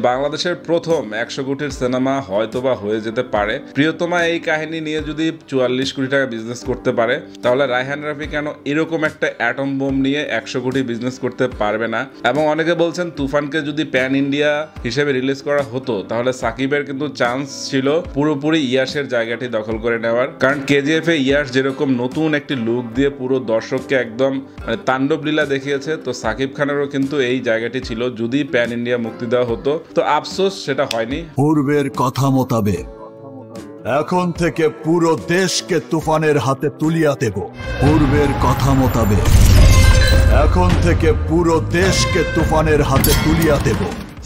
বাংলাদেশের প্রথম 100 কোটির সিনেমা হয়তোবা হয়ে যেতে পারে। প্রিয়তমা এই কাহিনী নিয়ে যদি 44 কোটি টাকা বিজনেস করতে পারে, তাহলে রায়হান রাফি কেন এরকম একটা অ্যাটম বোম নিয়ে 100 কোটি বিজনেস করতে পারবে না? এবং অনেকে বলছেন তুফানকে যদি প্যান ইন্ডিয়া হিসেবে রিলিজ করা হতো, তাহলে সাকিবের কিন্তু চান্স ছিল পুরোপুরি ইয়াশের জায়গাটি দখল করে নেওয়ার। কারণ কেজিএফ এ ইয়াশ যেরকম নতুন একটি লুক দিয়ে পুরো দর্শককে একদম তাণ্ডব লীলা দেখিয়েছে, তো সাকিব খানেরও কিন্তু এই জায়গাটি ছিল যদি প্যান ইন্ডিয়া মুক্তি দেওয়া হতো। তো আফসোস সেটা হয়নি। পূর্বের কথা মোতাবেক এখন থেকে পুরো দেশকে তুফানের হাতে তুলিয়া দেব। পূর্বের কথা মোতাবেক এখন থেকে পুরো দেশকে তুফানের হাতে তুলিয়া দেব।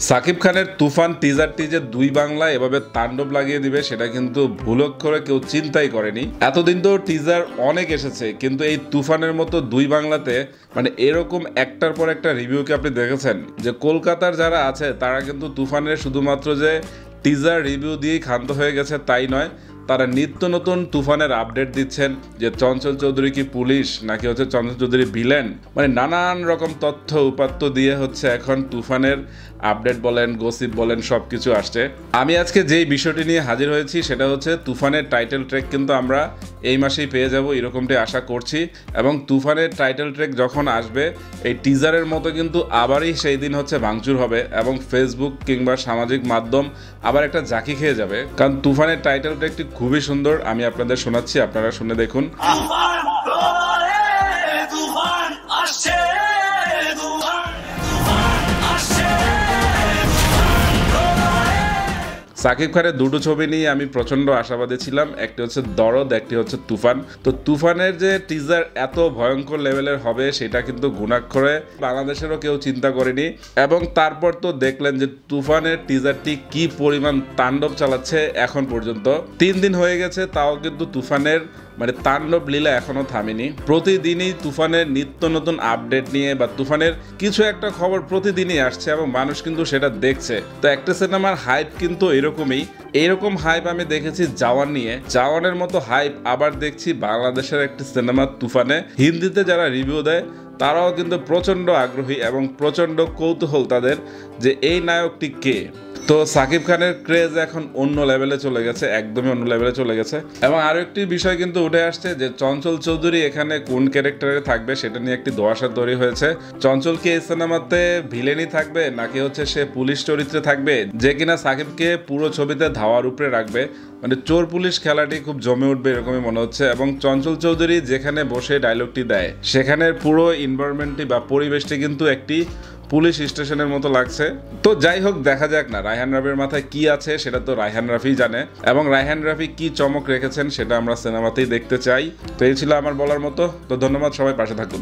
সাকিব খানের তুফান টিজারটি যে 2 বাংলা এভাবে তাণ্ডব লাগিয়ে দিবে, সেটা কিন্তু ভুল করে কেউ চিন্তাই করেনি। এতদিন তো টিজার অনেক এসেছে, কিন্তু এই তুফানের মতো 2 বাংলাতে এরকম একটার পর একটা রিভিউকে আপনি দেখেছেন যে কলকাতার যারা আছে তারা কিন্তু তুফানের শুধুমাত্র যে টিজার রিভিউ দিয়েই ক্ষান্ত হয়ে গেছে তাই নয়, তারা নিত্য নতুন তুফানের আপডেট দিচ্ছেন যে চঞ্চল চৌধুরী কি পুলিশ নাকি হচ্ছে চঞ্চল চৌধুরী ভিলেন, নানান রকম তথ্য উপাত্ত দিয়ে হচ্ছে এখন তুফানের আপডেট বলেন, গসিপ বলেন, সব কিছু আসছে। আমি আজকে যেই বিষয়টি নিয়ে হাজির হয়েছি সেটা হচ্ছে তুফানের টাইটেল ট্র্যাক কিন্তু আমরা এই মাসেই পেয়ে যাব এরকমটি আশা করছি। এবং তুফানের টাইটেল ট্র্যাক যখন আসবে, এই টিজারের মতো কিন্তু আবারই সেই দিন হচ্ছে ভাঙচুর হবে এবং ফেসবুক কিংবা সামাজিক মাধ্যম আবার একটা জাকি খেয়ে যাবে। কারণ তুফানের টাইটেল ট্র্যাকটি খুবই সুন্দর, আমি আপনাদের শোনাচ্ছি, আপনারা শুনে দেখুন। সাকিব খানের দুটো ছবি নিয়ে আমি প্রচন্ড আশাবাদী ছিলাম, একটি হচ্ছে দরদ, একটি হচ্ছে তুফান। তো তুফানের যে টিজার এত ভয়ঙ্কর লেভেলের হবে সেটা কিন্তু ঘুণাক্ষরে বাংলাদেশেরও কেউ চিন্তা করেনি। এবং তারপর তো দেখলেন যে তুফানের টিজারটি কি পরিমাণ তাণ্ডব চালাচ্ছে এখন পর্যন্ত। 3 দিন হয়ে গেছে, তাও কিন্তু তুফানের তাণ্ডব লীলা এখনো থামেনি। প্রতিদিনই তুফানের নিত্য নতুন আপডেট নিয়ে বা তুফানের কিছু একটা খবর প্রতিদিনই আসছে এবং মানুষ কিন্তু সেটা দেখছে। তো একটা সিনেমার হাইপ কিন্তু এইরকম হাইপ আমি দেখেছি জওয়ান নিয়ে, জওয়ানের মতো হাইপ আবার দেখছি বাংলাদেশের একটি সিনেমা তুফানে। হিন্দিতে যারা রিভিউ দেয় তারাও কিন্তু প্রচণ্ড আগ্রহী এবং প্রচণ্ড কৌতূহল তাদের যে এই নায়কটি কে। তো সাকিব খানের ক্রেজ এখন অন্য লেভেলে চলে গেছে, একদমই অন্য লেভেলে চলে গেছে। এবং আরো একটি বিষয় কিন্তু উঠে আসছে যে চঞ্চল চৌধুরী এখানে কোন ক্যারেক্টারে থাকবে সেটা নিয়ে একটি ধোঁয়াশা তৈরি হয়েছে। চঞ্চল কি এই সিনেমাতে ভিলেনই থাকবে নাকি হচ্ছে সে পুলিশ চরিত্রে থাকবে, যে কিনা সাকিবকে পুরো ছবিতে ধাওয়ার উপরে রাখবে। চোর পুলিশ খেলাটি খুব জমে উঠবে এরকমই মনে হচ্ছে। এবং চঞ্চল চৌধুরী যেখানে বসে ডায়লগটি দেয় সেখানের পুরো এনভায়রনমেন্টটি বা পরিবেশটি কিন্তু একটি পুলিশ স্টেশনের মতো লাগছে। তো যাই হোক, দেখা যাক না রায়হান রাফির মাথায় কি আছে, সেটা তো রায়হান রাফি জানে। এবং রায়হান রাফি কি চমক রেখেছেন সেটা আমরা সিনেমাতেই দেখতে চাই। তো এই ছিল আমার বলার মতো। তো ধন্যবাদ, সবাই পাশে থাকুন।